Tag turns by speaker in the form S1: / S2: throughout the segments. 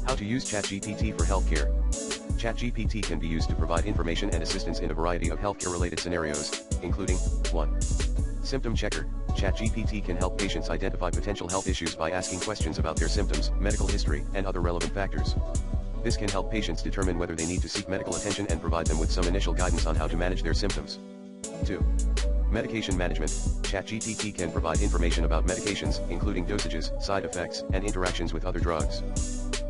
S1: How to use ChatGPT for healthcare. ChatGPT can be used to provide information and assistance in a variety of healthcare-related scenarios, including 1. Symptom checker. ChatGPT can help patients identify potential health issues by asking questions about their symptoms, medical history, and other relevant factors. This can help patients determine whether they need to seek medical attention and provide them with some initial guidance on how to manage their symptoms. 2. Medication management. ChatGPT can provide information about medications, including dosages, side effects, and interactions with other drugs.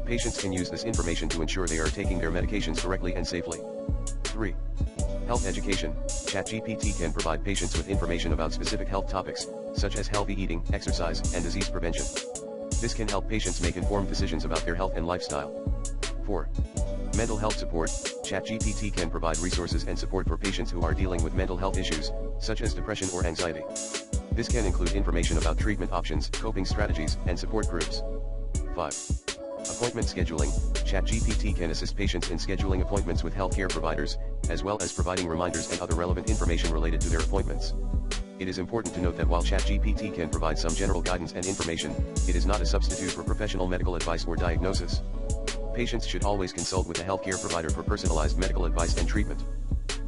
S1: Patients can use this information to ensure they are taking their medications correctly and safely. 3. Health education. ChatGPT can provide patients with information about specific health topics, such as healthy eating, exercise, and disease prevention. This can help patients make informed decisions about their health and lifestyle. 4. Mental health support. ChatGPT can provide resources and support for patients who are dealing with mental health issues, such as depression or anxiety. This can include information about treatment options, coping strategies, and support groups. 5. Appointment scheduling. ChatGPT can assist patients in scheduling appointments with healthcare providers, as well as providing reminders and other relevant information related to their appointments. It is important to note that while ChatGPT can provide some general guidance and information, it is not a substitute for professional medical advice or diagnosis. Patients should always consult with a healthcare provider for personalized medical advice and treatment.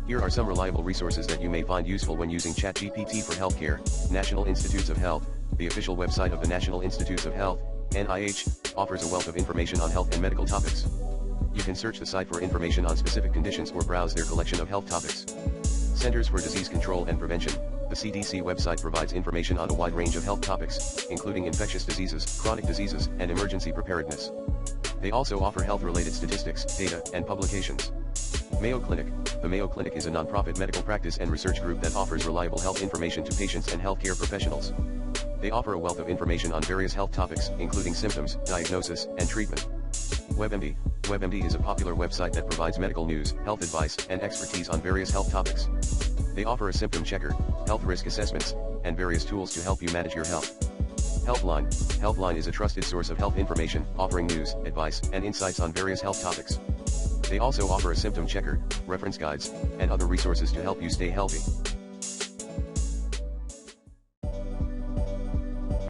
S1: Here are some reliable resources that you may find useful when using ChatGPT for healthcare. National Institutes of Health. The official website of the National Institutes of Health, NIH, offers a wealth of information on health and medical topics. You can search the site for information on specific conditions or browse their collection of health topics. Centers for Disease Control and Prevention. The CDC website provides information on a wide range of health topics, including infectious diseases, chronic diseases, and emergency preparedness. They also offer health-related statistics, data, and publications. Mayo Clinic. The Mayo Clinic is a nonprofit medical practice and research group that offers reliable health information to patients and healthcare professionals. They offer a wealth of information on various health topics, including symptoms, diagnosis, and treatment. WebMD. WebMD is a popular website that provides medical news, health advice, and expertise on various health topics. They offer a symptom checker, health risk assessments, and various tools to help you manage your health. Healthline. Healthline is a trusted source of health information, offering news, advice, and insights on various health topics. They also offer a symptom checker, reference guides, and other resources to help you stay healthy.